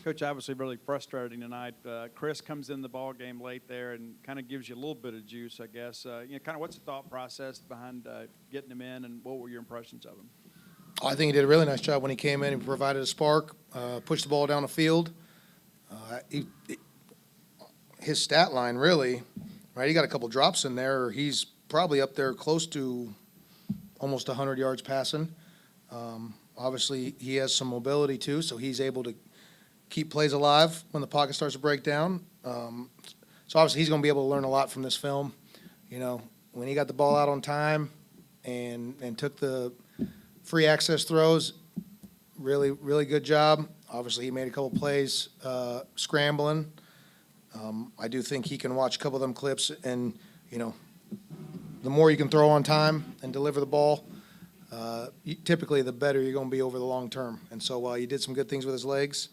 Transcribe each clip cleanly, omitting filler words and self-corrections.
Coach, obviously really frustrating tonight. Chris comes in the ball game late there and kind of gives you a little bit of juice, I guess. Kind of what's the thought process behind getting him in, and what were your impressions of him? I think he did a really nice job when he came in. He provided a spark, pushed the ball down the field. His stat line, really, right? He got a couple drops in there. He's probably up there close to almost 100 yards passing. Obviously, he has some mobility too, so he's able to keep plays alive when the pocket starts to break down. So obviously, he's going to be able to learn a lot from this film. You know, when he got the ball out on time and took the free access throws, really, really good job. Obviously, he made a couple plays scrambling. I do think he can watch a couple of them clips, and, you know, the more you can throw on time and deliver the ball, typically the better you're going to be over the long term. And so while he did some good things with his legs,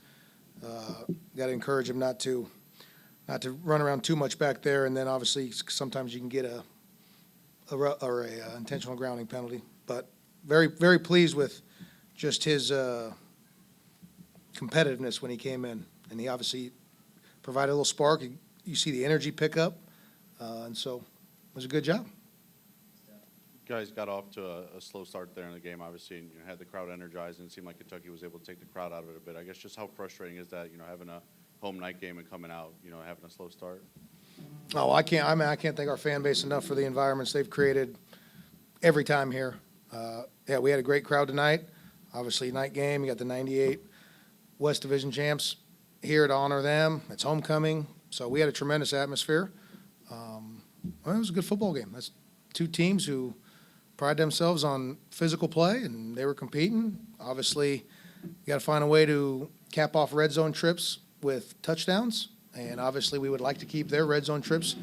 got to encourage him not to run around too much back there, and then obviously sometimes you can get a intentional grounding penalty. But very, very pleased with just his competitiveness when he came in, and he obviously provided a little spark. You see the energy pick up, and so it was a good job. You guys got off to a slow start there in the game, obviously, and had the crowd energized, and it seemed like Kentucky was able to take the crowd out of it a bit. I guess just how frustrating is that, having a home night game and coming out, having a slow start? Oh, I can't thank our fan base enough for the environments they've created every time here. Yeah, we had a great crowd tonight. Obviously, night game. You got the 98 West Division champs here to honor them. It's homecoming, so we had a tremendous atmosphere. Well, it was a good football game. That's two teams who pride themselves on physical play, and they were competing. Obviously, you got to find a way to cap off red zone trips with touchdowns, and obviously we would like to keep their red zone trips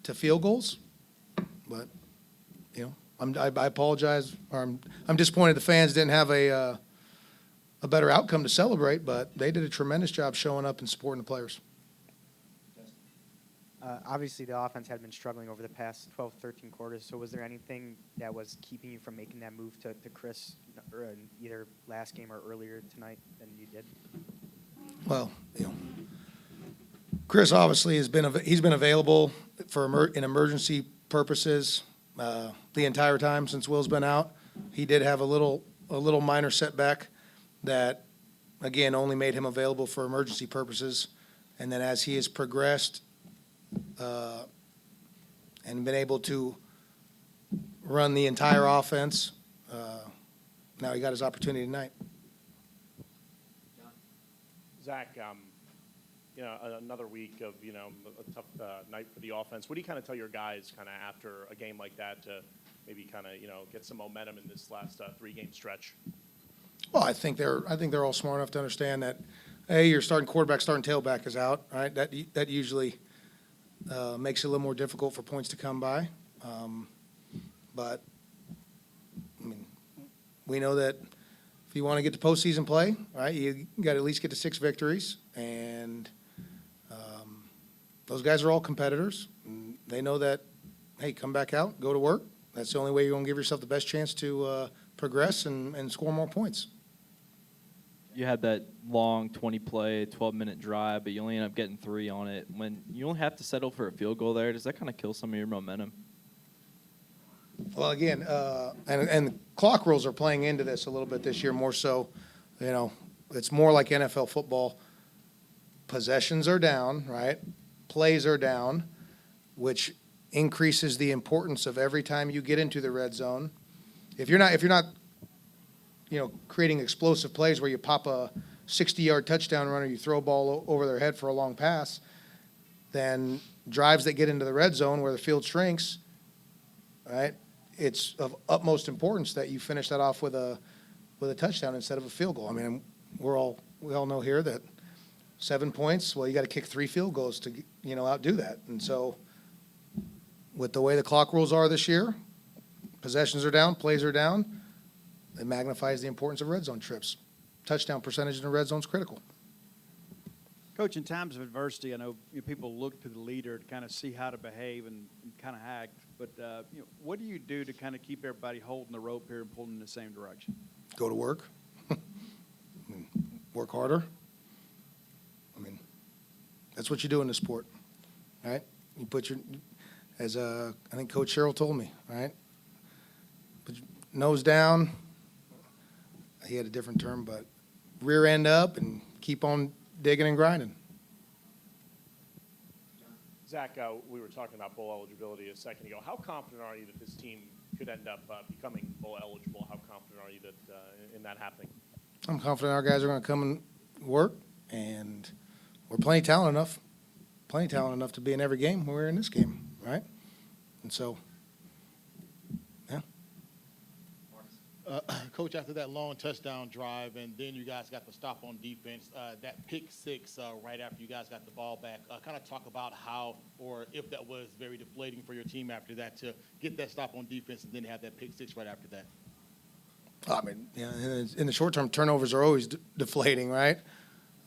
to field goals. But, I apologize, or I'm disappointed the fans didn't have a better outcome to celebrate, but they did a tremendous job showing up and supporting the players. Obviously, the offense had been struggling over the past 12, 13 quarters. So was there anything that was keeping you from making that move to Chris either last game or earlier tonight than you did? Well, Chris obviously he's been available for in emergency purposes the entire time since Will's been out. He did have a little minor setback that, again, only made him available for emergency purposes. And then as he has progressed and been able to run the entire offense, now he got his opportunity tonight. Zach, another week of, a tough night for the offense. What do you kind of tell your guys kind of after a game like that to maybe kind of, get some momentum in this last three-game stretch? Well, I think they're all smart enough to understand that, hey, your starting quarterback, starting tailback is out, right? That usually makes it a little more difficult for points to come by. But, I mean, we know that if you want to get to postseason play, right, you got to at least get to 6 victories. And those guys are all competitors. And they know that, hey, come back out, go to work. That's the only way you're going to give yourself the best chance to progress and score more points. You had that long 20-play, 12-minute drive, but you only end up getting 3 on it. When you only have to settle for a field goal there, does that kind of kill some of your momentum? Well, again, and clock rules are playing into this a little bit this year more so. It's more like NFL football. Possessions are down, right? Plays are down, which increases the importance of every time you get into the red zone. If you're not creating explosive plays where you pop a 60-yard touchdown run or you throw a ball over their head for a long pass, then drives that get into the red zone where the field shrinks, right? It's of utmost importance that you finish that off with a touchdown instead of a field goal. I mean, we all know here that 7 points, well, you got to kick 3 field goals to outdo that. And so with the way the clock rules are this year, possessions are down, plays are down. It magnifies the importance of red zone trips. Touchdown percentage in the red zone is critical. Coach, in times of adversity, I know people look to the leader to kind of see how to behave and kind of act. But what do you do to kind of keep everybody holding the rope here and pulling in the same direction? Go to work. work harder. I mean, that's what you do in this sport, right? You put your, as I think Coach Sherrill told me, right? Put your nose down. He had a different term, but rear end up and keep on digging and grinding. Zach, we were talking about bowl eligibility a second ago. How confident are you that this team could end up becoming bowl eligible? How confident are you that in that happening? I'm confident our guys are going to come and work, and we're plenty talented enough to be in every game when we're in this game, right? And so, yeah. Coach, after that long touchdown drive, and then you guys got the stop on defense, that pick six right after you guys got the ball back, kind of talk about how or if that was very deflating for your team after that to get that stop on defense and then have that pick six right after that. I mean, yeah, in the short term, turnovers are always deflating, right?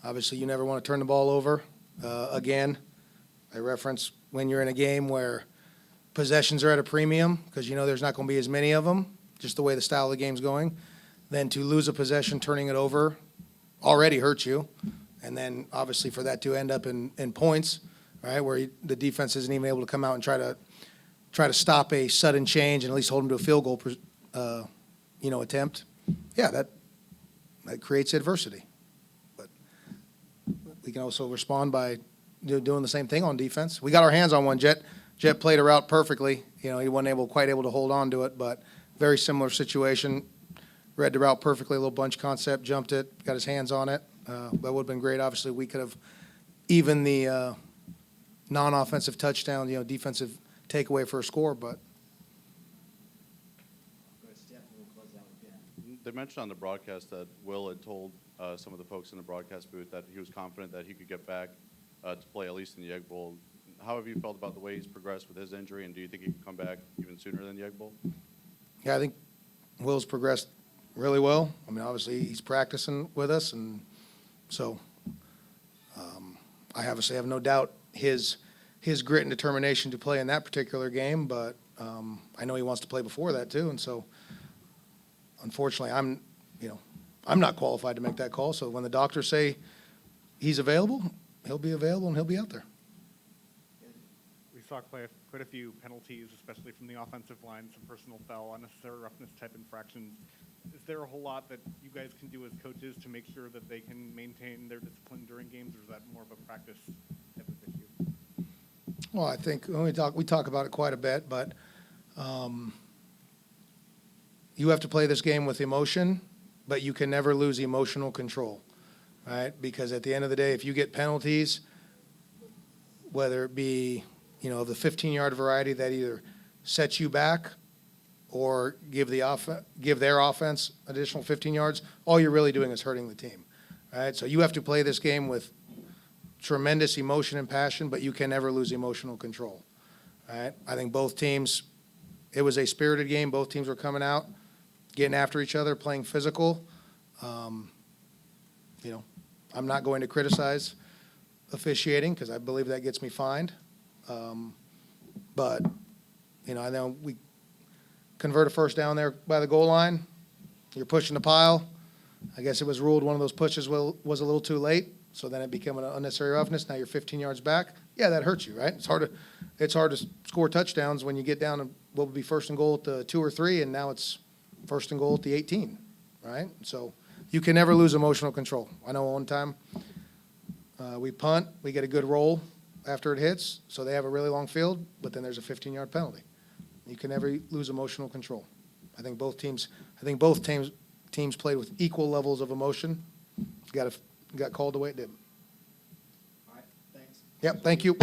Obviously, you never want to turn the ball over. Again, I reference when you're in a game where possessions are at a premium because you know there's not going to be as many of them, just the way the style of the game's going, then to lose a possession, turning it over, already hurts you. And then, obviously, for that to end up in points, right, where the defense isn't even able to come out and try to stop a sudden change and at least hold them to a field goal attempt, yeah, that creates adversity. But we can also respond by doing the same thing on defense. We got our hands on one. Jet played a route perfectly. You know, he wasn't quite able to hold on to it, but very similar situation. Read the route perfectly, a little bunch concept, jumped it, got his hands on it. That would have been great. Obviously, we could have even the non-offensive touchdown, defensive takeaway for a score, but They mentioned on the broadcast that Will had told some of the folks in the broadcast booth that he was confident that he could get back to play at least in the Egg Bowl. How have you felt about the way he's progressed with his injury, and do you think he can come back even sooner than the Egg Bowl? yeah, I think Will's progressed really well. I mean, obviously, he's practicing with us, and so I obviously have no doubt his grit and determination to play in that particular game, but I know he wants to play before that too, and so unfortunately, I'm not qualified to make that call. So when the doctors say he's available, he'll be available and he'll be out there. We saw quite a few penalties, especially from the offensive line, some personal foul, unnecessary roughness type infractions. Is there a whole lot that you guys can do as coaches to make sure that they can maintain their discipline during games, or is that more of a practice type of issue? Well, I think when we talk about it quite a bit, but you have to play this game with emotion, but you can never lose emotional control, right? Because at the end of the day, if you get penalties, whether it be, of the 15-yard variety that either sets you back or give their offense additional 15 yards, all you're really doing is hurting the team, right? So you have to play this game with tremendous emotion and passion, but you can never lose emotional control, right? I think both teams, it was a spirited game. Both teams were coming out, getting after each other, playing physical. I'm not going to criticize officiating because I believe that gets me fined. But, I know we convert a first down there by the goal line. You're pushing the pile. I guess it was ruled one of those pushes was a little too late, so then it became an unnecessary roughness. Now you're 15 yards back. Yeah, that hurts you, right? It's hard to score touchdowns when you get down to what would be first and goal at the 2 or 3, and now it's first and goal at the 18, right? So you can never lose emotional control. I know one time we punt, we get a good roll after it hits, so they have a really long field, but then there's a 15-yard penalty. You can never lose emotional control. I think both teams played with equal levels of emotion. Got called the way it did. All right, thanks. Yep, thank you.